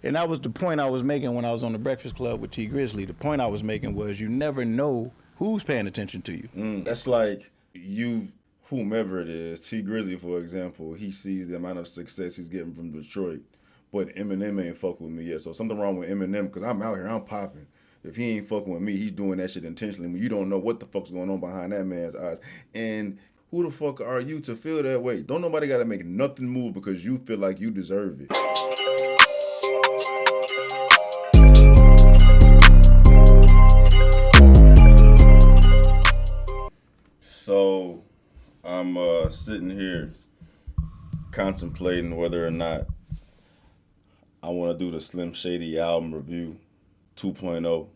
And that was the point I was making when I was on the Breakfast Club with T Grizzly. The point I was making was you never know who's paying attention to you. That's like whomever it is, T Grizzly, for example, he sees the amount of success he's getting from Detroit, but Eminem ain't fucking with me yet. So something wrong with Eminem because I'm out here, I'm popping. If he ain't fucking with me, he's doing that shit intentionally. You don't know what the fuck's going on behind that man's eyes. And who the fuck are you to feel that way? Don't nobody got to make nothing move because you feel like you deserve it. So I'm sitting here contemplating whether or not I want to do the Slim Shady album review 2.0.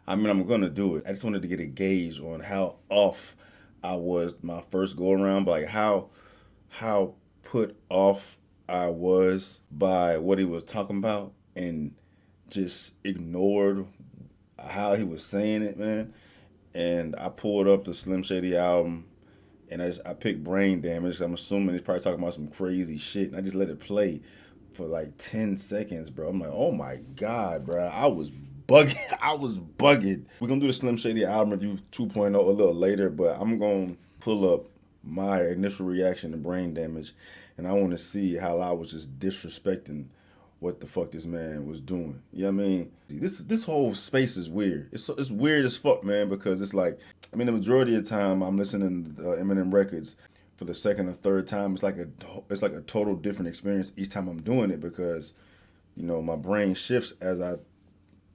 I mean, I'm going to do it. I just wanted to get a gauge on how off I was my first go around, but like how put off I was by what he was talking about and just ignored how he was saying it, man. And I pulled up the Slim Shady album, and I picked Brain Damage. I'm assuming he's probably talking about some crazy shit, and I just let it play for like 10 seconds, bro. I'm like, oh my God, bro. I was bugging. I was bugging. We're going to do the Slim Shady album review 2.0 a little later, but I'm going to pull up my initial reaction to Brain Damage, and I want to see how I was just disrespecting what the fuck this man was doing. You know what I mean? This whole space is weird. It's weird as fuck, man, because it's like, I mean, the majority of the time I'm listening to Eminem records for the second or third time. It's like a total different experience each time I'm doing it because, you know, my brain shifts as I,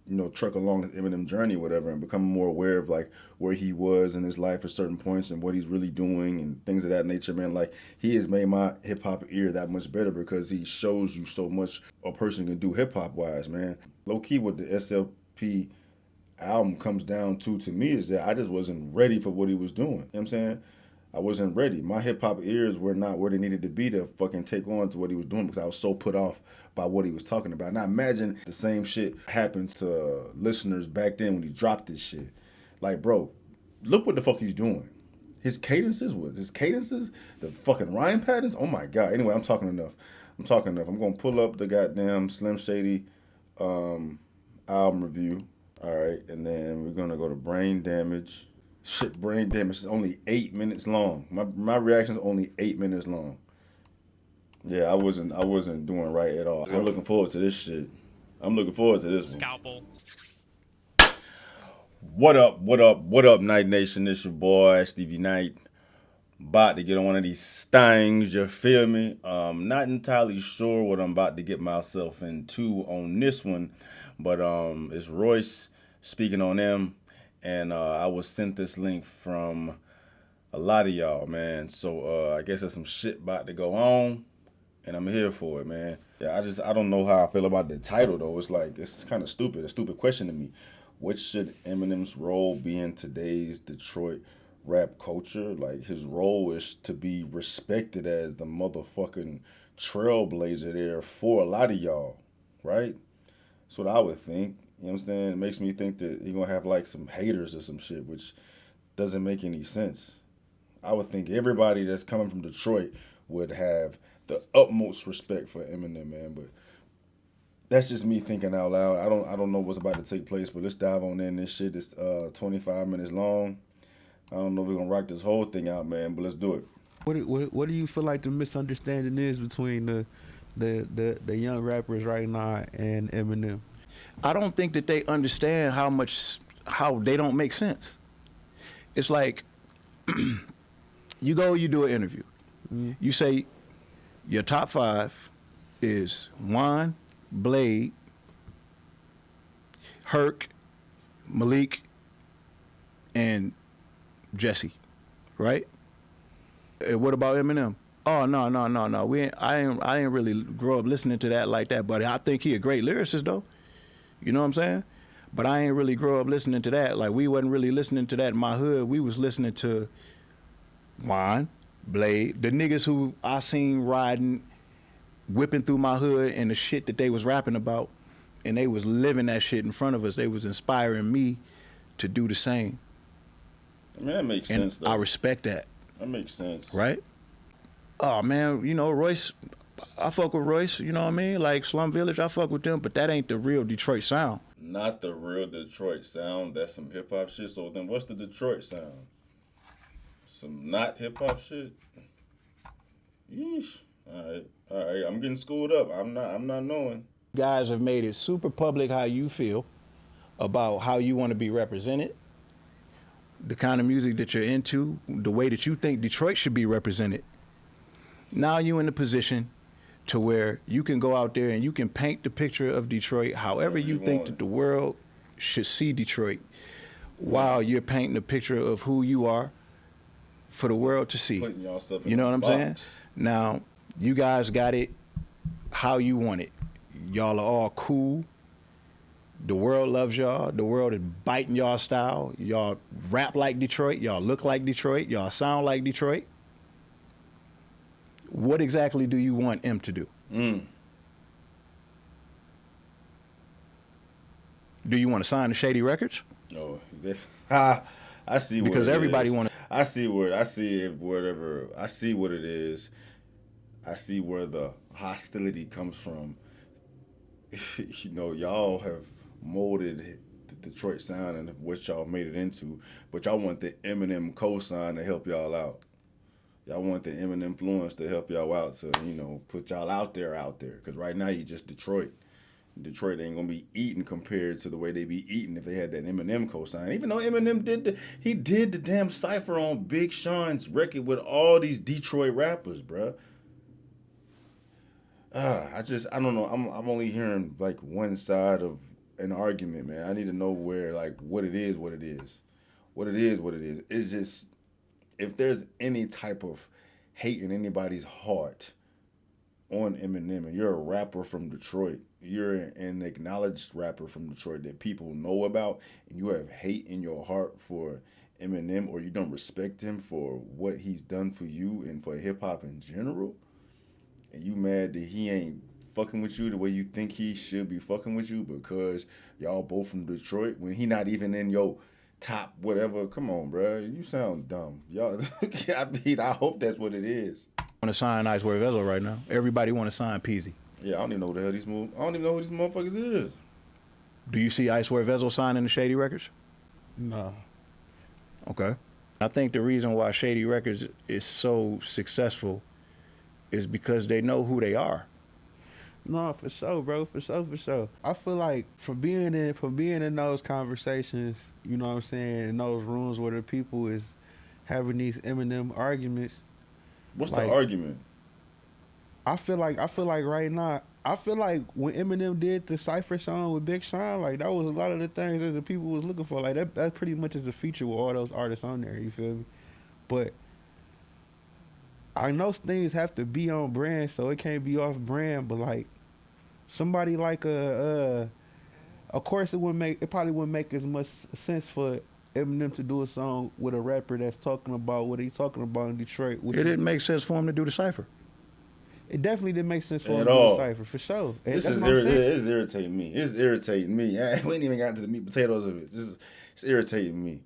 you know, truck along the Eminem journey, whatever, and become more aware of like where he was in his life at certain points and what he's really doing and things of that nature, man. Like he has made my hip hop ear that much better because he shows you so much a person can do hip hop wise, man. Low key, what the SLP album comes down to me is that I just wasn't ready for what he was doing. You know what I'm saying? I wasn't ready. My hip hop ears were not where they needed to be to fucking take on to what he was doing because I was so put off by what he was talking about. Now imagine the same shit happens to listeners back then when he dropped this shit. Like, bro, look what the fuck he's doing. His cadences, the fucking rhyme patterns. Oh my God. Anyway, I'm talking enough. I'm gonna pull up the goddamn Slim Shady album review. All right, and then we're gonna go to Brain Damage. Shit, Brain Damage is only 8 minutes long. My reaction is only 8 minutes long. Yeah, I wasn't doing right at all. I'm looking forward to this shit. I'm looking forward to this one. Scalpel. What up, Night Nation? It's your boy, Stevie Knight. About to get on one of these things, you feel me? Not entirely sure what I'm about to get myself into on this one, but it's Royce speaking on them. And I was sent this link from a lot of y'all, man. So I guess there's some shit about to go on, and I'm here for it, man. Yeah, I don't know how I feel about the title, though. It's like, it's kind of stupid. A stupid question to me. What should Eminem's role be in today's Detroit rap culture? Like, his role is to be respected as the motherfucking trailblazer there for a lot of y'all, right? That's what I would think. You know what I'm saying? It makes me think that you're going to have like some haters or some shit, which doesn't make any sense. I would think everybody that's coming from Detroit would have the utmost respect for Eminem, man. But that's just me thinking out loud. I don't know what's about to take place, but let's dive on in. This shit is 25 minutes long. I don't know if we're going to rock this whole thing out, man, but let's do it. What do you feel like the misunderstanding is between the young rappers right now and Eminem? I don't think that they understand how they don't make sense. It's like you do an interview. Mm-hmm. You say your top 5 is Juan, Blade, Herc, Malik, and Jesse, right? What about Eminem? Oh no. I ain't really grow up listening to that like that, but I think he a great lyricist though. You know what I'm saying? But I ain't really grow up listening to that. Like we wasn't really listening to that in my hood. We was listening to Juan, Blade, the niggas who I seen riding, whipping through my hood and the shit that they was rapping about, and they was living that shit in front of us. They was inspiring me to do the same. I mean, that makes sense, though. I respect that. That makes sense. Right? Oh, man, you know, Royce, I fuck with Royce, you know what I mean? Like Slum Village, I fuck with them, but that ain't the real Detroit sound. Not the real Detroit sound. That's some hip hop shit. So then, what's the Detroit sound? Some not hip hop shit. Yeesh. All right. I'm getting schooled up. I'm not knowing. Guys have made it super public how you feel about how you want to be represented, the kind of music that you're into, the way that you think Detroit should be represented. Now you're in the position to where you can go out there and you can paint the picture of Detroit however you think that the world should see Detroit, while you're painting a picture of who you are for the world to see. Putting yourself in You know what I'm box. saying? Now, you guys got it how you want it. Y'all are all cool. The world loves y'all. The world is biting y'all style. Y'all rap like Detroit. Y'all look like Detroit. Y'all sound like Detroit. What exactly do you want M to do? Do you want to sign to Shady Records? Oh, I see what Because it everybody is. want to. I see what I see it, whatever. I see what it is. I see where the hostility comes from. You know, y'all have molded the Detroit sound and what y'all made it into, but y'all want the Eminem cosign to help y'all out. Y'all want the Eminem influence to help y'all out to, you know, put y'all out there. Because right now you just Detroit. Detroit ain't gonna be eating compared to the way they be eating if they had that Eminem cosign. Even though Eminem did the damn cipher on Big Sean's record with all these Detroit rappers, bruh. I don't know. I'm only hearing like one side of an argument, man. I need to know where, like, what it is. It's just, if there's any type of hate in anybody's heart on Eminem, and you're a rapper from Detroit, you're an acknowledged rapper from Detroit that people know about, and you have hate in your heart for Eminem, or you don't respect him for what he's done for you and for hip hop in general, and you mad that he ain't fucking with you the way you think he should be fucking with you because y'all both from Detroit when he not even in your top whatever. Come on, bro. You sound dumb. Y'all, I hope that's what it is. Want to sign Ice Wave Vezo right now. Everybody want to sign Peasy. Yeah, I don't even know what the hell I don't even know who these motherfuckers is. Do you see Ice Wave Vezo signing the Shady Records? No. Okay. I think the reason why Shady Records is so successful is because they know who they are. No, for sure, bro. For sure. I feel like from being in those conversations, you know what I'm saying, in those rooms where the people is having these Eminem arguments. What's like, the argument? I feel like right now, I feel like when Eminem did the Cypher song with Big Sean, like that was a lot of the things that the people was looking for. Like that pretty much is the feature with all those artists on there, you feel me? But I know things have to be on brand, so it can't be off brand, but like somebody like of course it probably wouldn't make as much sense for Eminem to do a song with a rapper that's talking about what he's talking about in Detroit. It didn't make sense for him to do the cipher. It definitely didn't make sense for him At to do all. the cipher, for sure. This That's is what I'm saying. it's irritating me. It's irritating me. We ain't even got to the meat and potatoes of it. It's irritating me.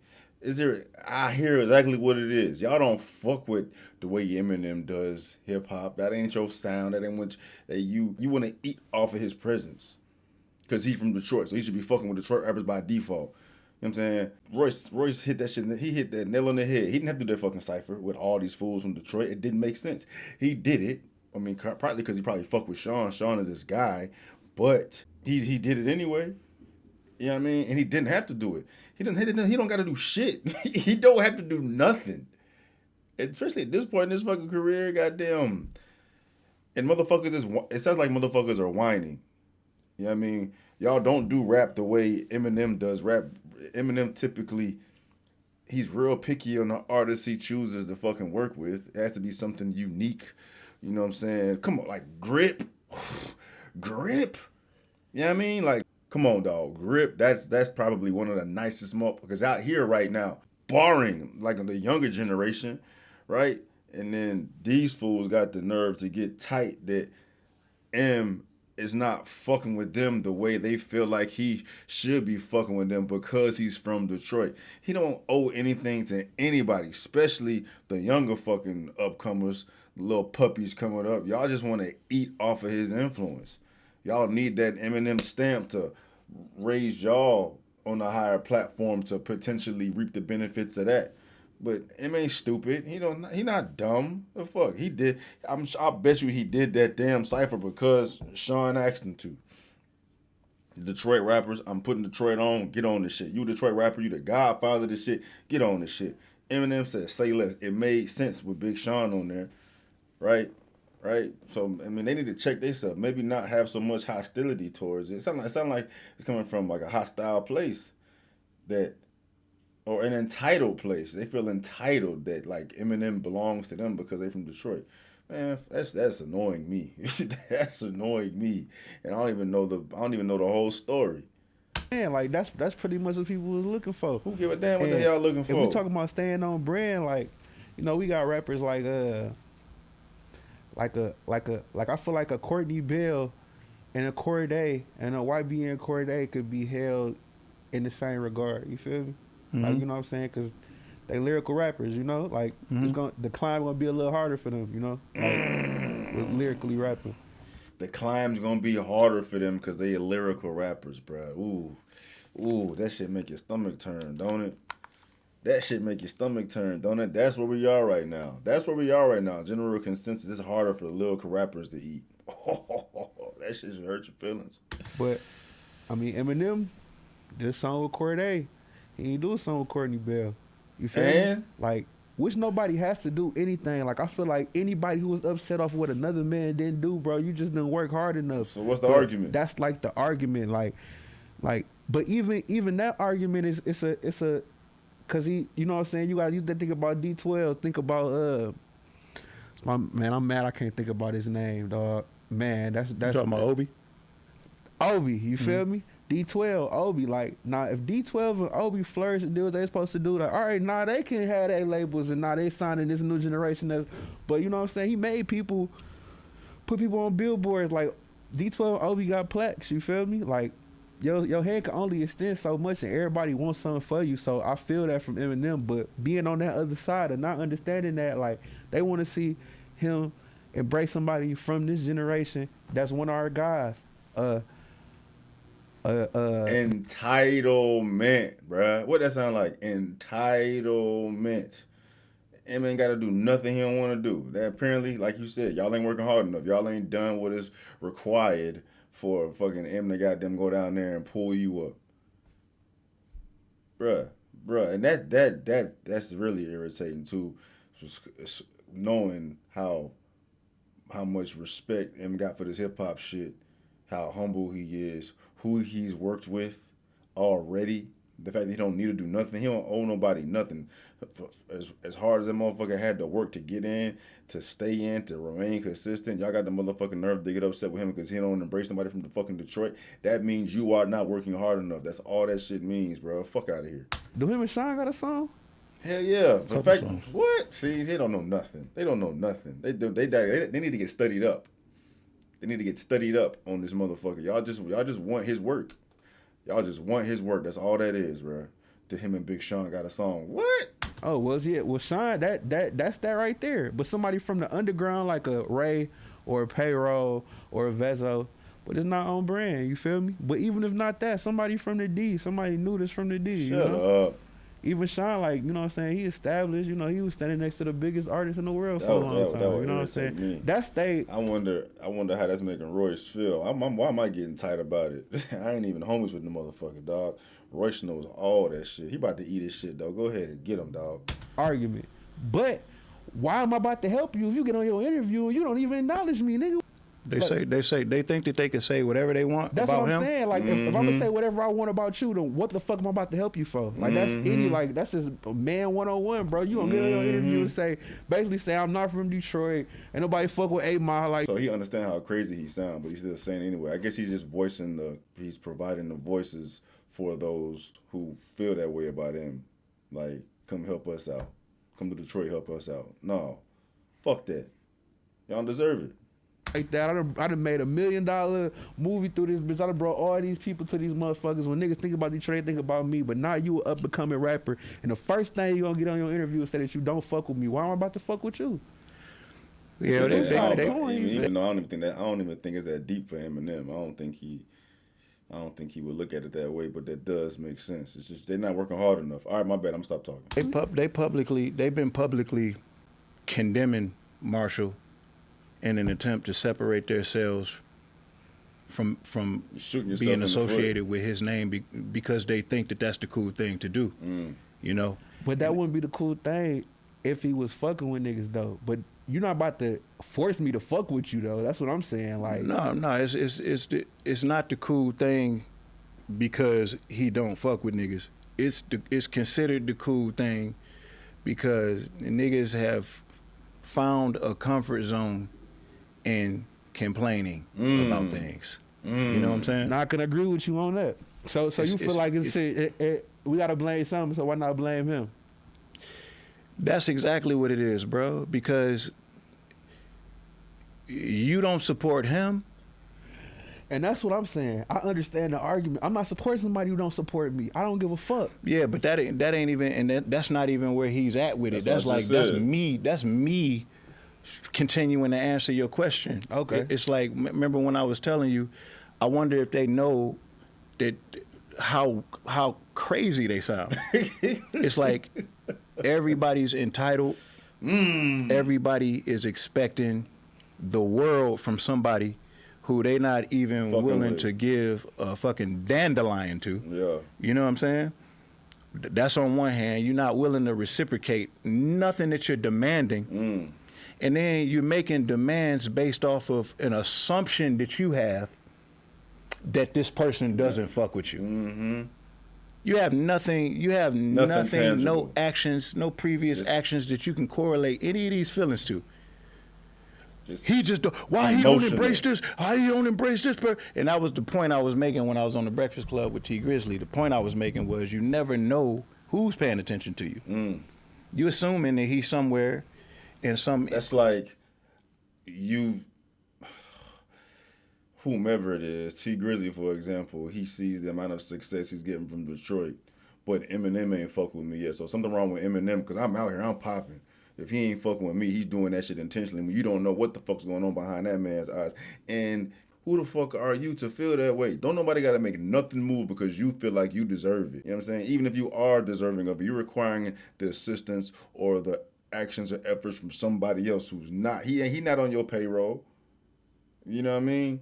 I hear exactly what it is. Y'all don't fuck with the way Eminem does hip hop. That ain't your sound. That ain't what you want to eat off of his presence. Cause he's from Detroit, so he should be fucking with Detroit rappers by default. You know what I'm saying? Royce hit that shit. He hit that nail on the head. He didn't have to do that fucking cipher with all these fools from Detroit. It didn't make sense. He did it. I mean, partly because he probably fucked with Sean. Sean is this guy, but he did it anyway. You know what I mean? And he didn't have to do it. He don't got to do shit. He don't have to do nothing. Especially at this point in his fucking career, goddamn. And it sounds like motherfuckers are whining. You know what I mean? Y'all don't do rap the way Eminem does rap. Eminem typically, he's real picky on the artists he chooses to fucking work with. It has to be something unique. You know what I'm saying? Come on, like Grip. Grip. You know what I mean? Like, come on, dog. Grip, that's probably one of the nicest motherfuckers out here right now. Barring, like, the younger generation, right? And then these fools got the nerve to get tight that M is not fucking with them the way they feel like he should be fucking with them because he's from Detroit. He don't owe anything to anybody, especially the younger fucking upcomers little puppies coming up. Y'all just want to eat off of his influence. Y'all need that Eminem stamp to raise y'all on a higher platform to potentially reap the benefits of that. But Em ain't stupid. He not dumb. The fuck he did. I'll bet you he did that damn cipher because Sean asked him to. Detroit rappers, I'm putting Detroit on. Get on this shit. You Detroit rapper, you the godfather of this shit. Get on this shit. Eminem said, "Say less." It made sense with Big Sean on there, right? Right. So I mean, they need to check themselves. Maybe not have so much hostility towards it. It sound like it's coming from like a hostile place that, or an entitled place. They feel entitled that like Eminem belongs to them because they from Detroit. Man, that's annoying me. That's annoying me, and I don't even know the whole story. Man, like that's pretty much what people was looking for. Who give a damn what the hell y'all looking for? If we talking about staying on brand, like, you know, we got rappers like I feel like a Courtney Bell and a Corday and a YB and Corday could be held in the same regard. You feel me? Mm-hmm. Like, you know what I'm saying? Because they lyrical rappers, you know? Like, the climb gonna be a little harder for them, you know? Like, with lyrically rapping. The climb's gonna be harder for them because they are lyrical rappers, bro. Ooh, that shit make your stomach turn, don't it? That shit make your stomach turn, don't it? That's where we are right now. General consensus, it's harder for the lyrical rappers to eat. That shit should hurt your feelings. But, I mean, Eminem did a song with Corday. He ain't do a song with Courtney Bell. You feel me? Like, which nobody has to do anything. Like, I feel like anybody who was upset off what another man didn't do, bro, you just didn't work hard enough. So what's the argument? That's like the argument. Like, but even that argument is it's a, cause he, you know what I'm saying? You gotta think about D12. Think about man, I'm mad I can't think about his name, dog. Man, that's you talking about Obi? Obi, you feel me? D12, Obi, like, now if D12 and Obi flourish and do what they supposed to do, like, all right, now they can have their labels and now they signing this new generation. But you know what I'm saying? He made people, put people on billboards. Like, D12 and Obi got plaques, you feel me? Like, your head can only extend so much and everybody wants something for you. So I feel that from Eminem, but being on that other side and not understanding that, like, they want to see him embrace somebody from this generation that's one of our guys. Entitlement, bruh. What that sound like? Entitlement. Em ain't got to do nothing he don't want to do. That apparently, like you said, y'all ain't working hard enough. Y'all ain't done what is required for fucking Em to goddamn go down there and pull you up, bruh. And that's really irritating too, knowing how much respect Em got for this hip hop shit, how humble he is, who he's worked with already, the fact that he don't need to do nothing, he don't owe nobody nothing. As hard as that motherfucker had to work to get in, to stay in, to remain consistent, y'all got the motherfucking nerve to get upset with him because he don't embrace somebody from the fucking Detroit. That means you are not working hard enough. That's all that shit means, bro. Fuck out of here. Do him and Sean got a song? Hell yeah. The fact, what? See, they don't know nothing. They don't know nothing. They need to get studied up. They need to get studied up on this motherfucker. Y'all just want his work. Y'all just want his work. That's all that is, bro. To him and Big Sean got a song. What? Oh, was it? Well, Sean, that's that right there. But somebody from the underground like a Ray or a Payroll or a Vezo, but it's not on brand. You feel me? But even if not that, somebody from the D, somebody knew this from the D. Shut up. Even Sean, like, you know what I'm saying, he established, you know, he was standing next to the biggest artist in the world for a long time. You know what I'm saying? Me. That's they. I wonder how that's making Royce feel. Why am I getting tight about it? I ain't even homies with the motherfucker, dog. Royce knows all that shit. He about to eat his shit, though. Go ahead, get him, dog. Argument. But why am I about to help you if you get on your interview and you don't even acknowledge me, nigga? They think that they can say whatever they want that's about what I'm him. saying. Like, if I'm gonna say whatever I want about you, then what the fuck am I about to help you for? Like, that's just a man 101, bro. You gonna get on your interview and basically say I'm not from Detroit, and nobody fuck with 8 Mile. Like, so he understand how crazy he sound, but he's still saying anyway. I guess he's just he's providing the voices for those who feel that way about him. Like, come help us out. Come to Detroit, help us out. No, fuck that. Y'all don't deserve it. Like that, I done made $1 million movie through this bitch. I done brought all these people to these motherfuckers. When niggas think about Detroit, think about me. But now you a up and coming rapper, and the first thing you gonna get on your interview is say that you don't fuck with me. Why am I about to fuck with you? Yeah, Since we started they going, even though I don't even think it's that deep for Eminem. I don't think he would look at it that way, but that does make sense. It's just they're not working hard enough. All right, my bad. I'm stop talking. they've been publicly condemning Marshall in an attempt to separate themselves from Shooting yourself being in the foot. associated with his name because they think that that's the cool thing to do. You know, but that wouldn't be the cool thing if he was fucking with niggas though. But you're not about to force me to fuck with you though. That's what I'm saying. Like, no, it's not the cool thing because he don't fuck with niggas. It's considered the cool thing because niggas have found a comfort zone in complaining about things. You know what I'm saying? not gonna agree with you on that. So you feel like we gotta blame something. So why not blame him? That's exactly what it is, bro. Because you don't support him. And that's what I'm saying. I understand the argument. I'm not supporting somebody who don't support me. I don't give a fuck. Yeah, but that ain't even, and that's not even where he's at with it. That's what I just said. That's me continuing to answer your question. Okay. It's like, remember when I was telling you, I wonder if they know that how crazy they sound. It's like everybody's entitled. Everybody is expecting the world from somebody who they not even willing to give a fucking dandelion to. Yeah. You know what I'm saying? That's on one hand. You're not willing to reciprocate nothing that you're demanding. And then you're making demands based off of an assumption that you have that this person doesn't fuck with you. You have nothing, no tangible. actions, no previous actions that you can correlate any of these feelings to. He just, why he don't embrace this? How he don't embrace this? And that was the point I was making when I was on the Breakfast Club with T Grizzly. The point I was making was you never know who's paying attention to you. You assuming that he's somewhere in some... That's like whomever it is, T Grizzly, for example, he sees the amount of success he's getting from Detroit, but Eminem ain't fuck with me yet. So something wrong with Eminem because I'm out here, I'm popping. If he ain't fucking with me, he's doing that shit intentionally when you don't know what the fuck's going on behind that man's eyes. And who the fuck are you to feel that way? Don't nobody got to make nothing move because you feel like you deserve it. You know what I'm saying? Even if you are deserving of it, you're requiring the assistance or the actions or efforts from somebody else who's not. He not on your payroll. You know what I mean?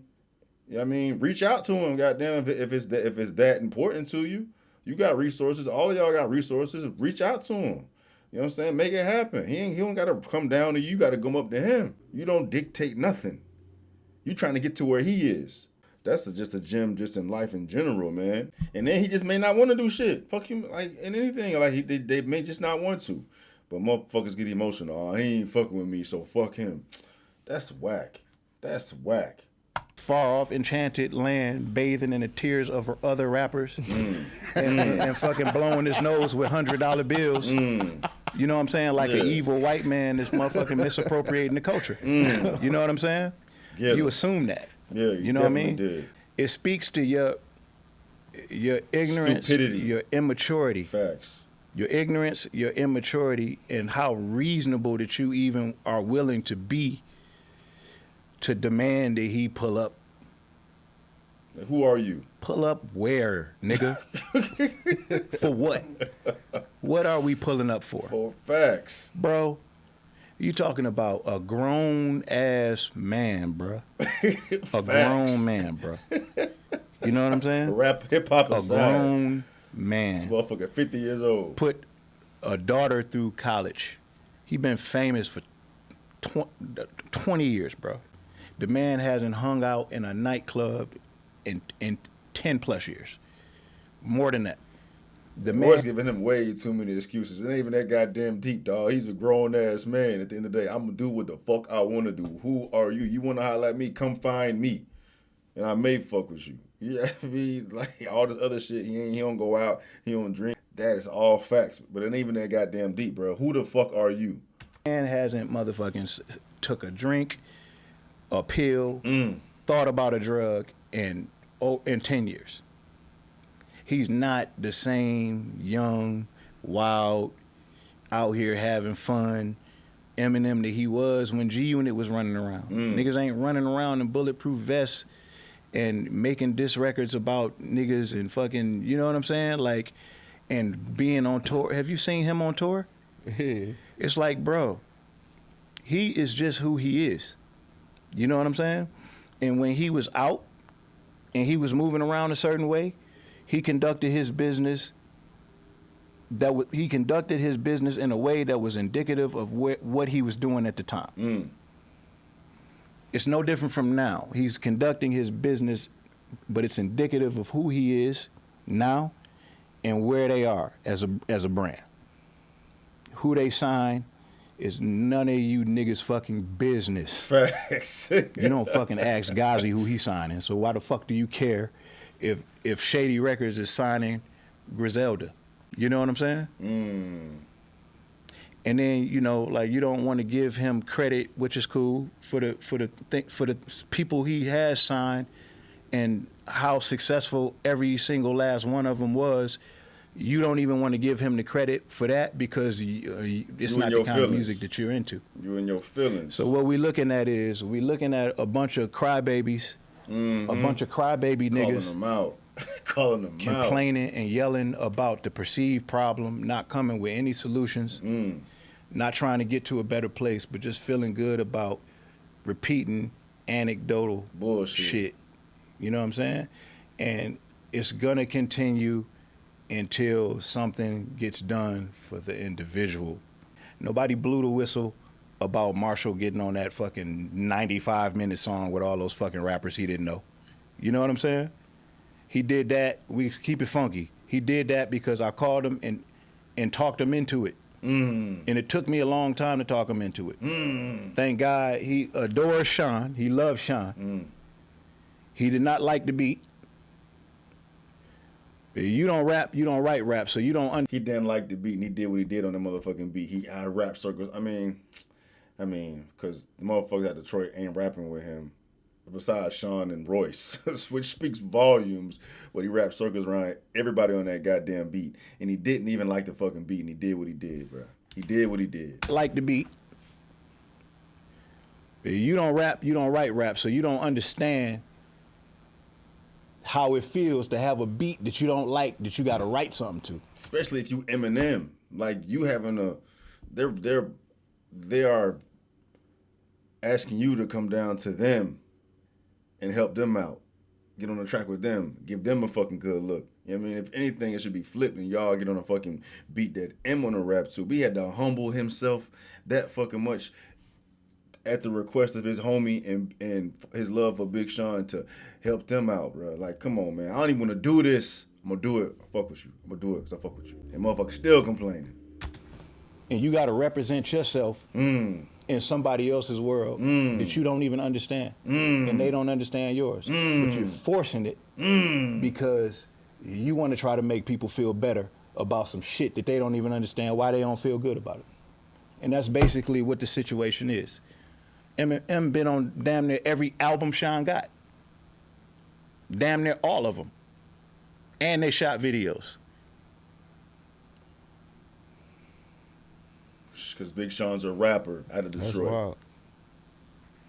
You know what I mean? Reach out to him, goddamn, if it's that important to you. You got resources. All of y'all got resources. Reach out to him. You know what I'm saying? Make it happen. He don't got to come down to you. You got to come up to him. You don't dictate nothing. You trying to get to where he is. That's just a gem just in life in general, man. And then he just may not want to do shit. Fuck him, like, in anything. Like, they may just not want to. But motherfuckers get emotional. Oh, he ain't fucking with me, so fuck him. That's whack. That's whack. Far off enchanted land, bathing in the tears of other rappers, and fucking blowing his nose with $100 bills. You know what I'm saying? Like an evil white man that's motherfucking misappropriating the culture. You know what I'm saying? Yeah. You assume that. Yeah, you know what I mean? Did. It speaks to your ignorance, stupidity, your immaturity. Facts. Your ignorance, your immaturity, and how reasonable that you even are willing to be to demand that he pull up. Who are you? Pull up where, nigga? For what? What are we pulling up for? For facts. Bro, you talking about a grown-ass man, bro. A grown man, bro. You know what I'm saying? Rap, hip-hop aside. A grown man. This motherfucker 50 years old. Put a daughter through college. He been famous for 20 years, bro. The man hasn't hung out in a nightclub in 10 plus years. More than that. The man's giving him way too many excuses. It ain't even that goddamn deep, dog. He's a grown ass man. At the end of the day, I'm gonna do what the fuck I wanna do. Who are you? You wanna holler at me? Come find me. And I may fuck with you. Yeah, I mean, like all this other shit. He don't go out. He don't drink. That is all facts. But it ain't even that goddamn deep, bro. Who the fuck are you? Man hasn't motherfucking took a drink, a pill, thought about a drug in 10 years. He's not the same young, wild, out here having fun, Eminem that he was when G Unit was running around. Niggas ain't running around in bulletproof vests and making diss records about niggas and fucking, you know what I'm saying? Like, and being on tour. Have you seen him on tour? Yeah. It's like, bro, he is just who he is. You know what I'm saying? And when he was out and he was moving around a certain way, he conducted his business in a way that was indicative of what he was doing at the time. It's no different from now. He's conducting his business, but it's indicative of who he is now and where they are as a brand. Who they sign is none of you niggas fucking business. Facts. You don't fucking ask Ghazi who he's signing. So why the fuck do you care if Shady Records is signing Griselda? You know what I'm saying? And then, you know, like, you don't want to give him credit, which is cool, for the people he has signed and how successful every single last one of them was. You don't even want to give him the credit for that because it's not the kind of music that you're into. You and your feelings. So what we're looking at is a bunch of crybabies, a bunch of crybaby niggas. Calling them out. Calling them out. Complaining and yelling about the perceived problem, not coming with any solutions, not trying to get to a better place, but just feeling good about repeating anecdotal bullshit shit. You know what I'm saying? And it's gonna continue until something gets done for the individual. Nobody blew the whistle about Marshall getting on that fucking 95-minute song with all those fucking rappers he didn't know. You know what I'm saying? He did that. We keep it funky. He did that because I called him and talked him into it. And it took me a long time to talk him into it. Thank God he adores Sean. He loves Sean. He did not like the beat. You don't rap, you don't write rap, so you don't He didn't like the beat, and he did what he did on the motherfucking beat. He out of rap circles. I mean, because the motherfuckers at Detroit ain't rapping with him. Besides Sean and Royce, which speaks volumes, but he rap circles around everybody on that goddamn beat. And he didn't even like the fucking beat, and he did what he did, bro. He did what he did. Like the beat. You don't rap, you don't write rap, so you don't understand how it feels to have a beat that you don't like, that you got to write something to. Especially if you Eminem, like you having they are asking you to come down to them and help them out, get on the track with them, give them a fucking good look. You know what I mean? If anything, it should be flipped and y'all get on a fucking beat that M on the rap to. He had to humble himself that fucking much at the request of his homie and his love for Big Sean to help them out, bro. Like, come on, man. I don't even want to do this. I'm going to do it. I fuck with you. I'm going to do it because I fuck with you. And motherfuckers still complaining. And you got to represent yourself in somebody else's world that you don't even understand. And they don't understand yours. But you're forcing it because you want to try to make people feel better about some shit that they don't even understand why they don't feel good about it. And that's basically what the situation is. Eminem been on damn near every album Sean got. Damn near all of them. And they shot videos. Because Big Sean's a rapper out of That's Detroit. wild.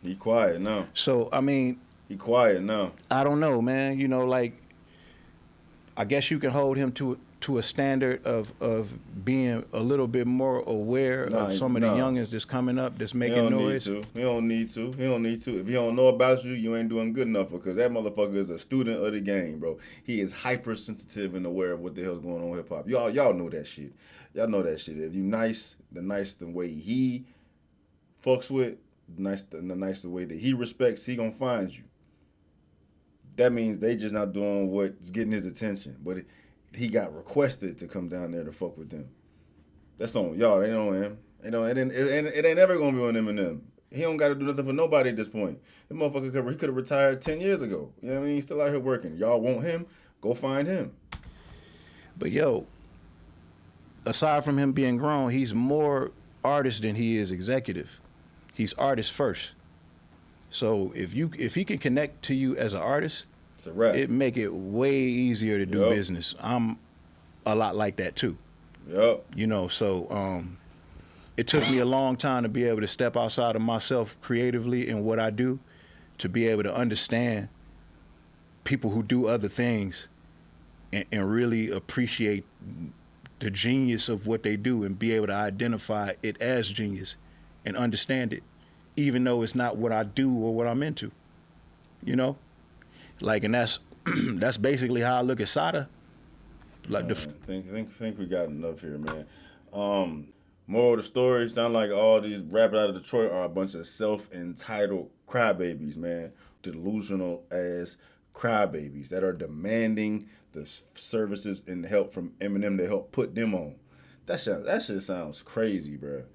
He quiet now. So, I mean, He quiet now. I don't know, man. You know, like, I guess you can hold him to a standard of being a little bit more aware of some of the youngins that's coming up, that's making noise. He don't need to. If he don't know about you, you ain't doing good enough because that motherfucker is a student of the game, bro. He is hypersensitive and aware of what the hell's going on with hip hop. Y'all know that shit. Y'all know that shit. If you the way he fucks with, the way that he respects, he gonna find you. That means they just not doing what's getting his attention. But he got requested to come down there to fuck with them. That's on y'all. They know him. It ain't ever gonna be on Eminem. He don't got to do nothing for nobody at this point. The motherfucker could have retired 10 years ago. You know what I mean? He's still out here working. Y'all want him? Go find him. But yo, aside from him being grown, he's more artist than he is executive. He's artist first. So if he can connect to you as an artist, It's a wrap. it make it way easier to do business. I'm a lot like that too. Yup. You know, so it took me a long time to be able to step outside of myself creatively in what I do, to be able to understand people who do other things and really appreciate the genius of what they do and be able to identify it as genius and understand it, even though it's not what I do or what I'm into. You know, like, and that's that's basically how I look at Sada. Like the Think we got enough here, man. Moral of the story, sound like all these rappers out of Detroit are a bunch of self-entitled crybabies, man. Delusional ass crybabies that are demanding the services and help from Eminem to help put them on. That shit sounds crazy, bro.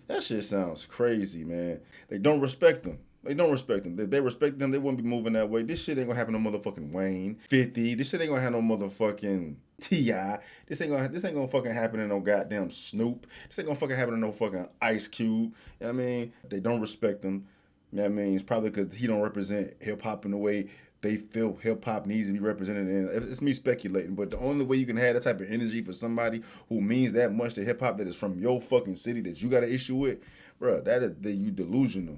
That shit sounds crazy, man. They don't respect them. They don't respect them. If they respect them, they wouldn't be moving that way. This shit ain't gonna happen to motherfucking Wayne, 50. This shit ain't gonna have no motherfucking T.I. This ain't gonna fucking happen to no goddamn Snoop. This ain't gonna fucking happen to no fucking Ice Cube. You know what I mean? They don't respect him. You know what I mean? It's probably because he don't represent hip hop in the way they feel hip hop needs to be represented. And it's me speculating, but the only way you can have that type of energy for somebody who means that much to hip hop that is from your fucking city that you got an issue with, bro, you delusional.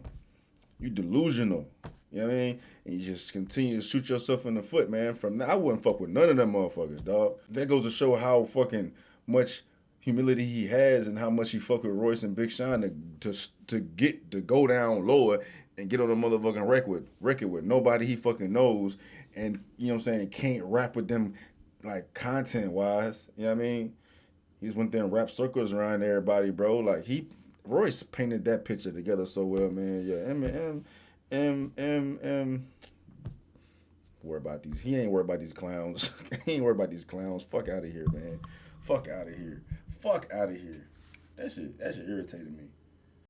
You delusional. You know what I mean? And you just continue to shoot yourself in the foot, man. From now, I wouldn't fuck with none of them motherfuckers, dog. That goes to show how fucking much humility he has and how much he fuck with Royce and Big Sean to go down lower and get on a motherfucking record with nobody he fucking knows, and you know what I'm saying, can't rap with them like content wise. You know what I mean? He just went there and wrapped circles around everybody, bro. Like Royce painted that picture together so well, man. Yeah, worry about these. He ain't worried about these clowns. He ain't worried about these clowns. Fuck out of here, man. Fuck out of here. Fuck out of here. That shit irritated me.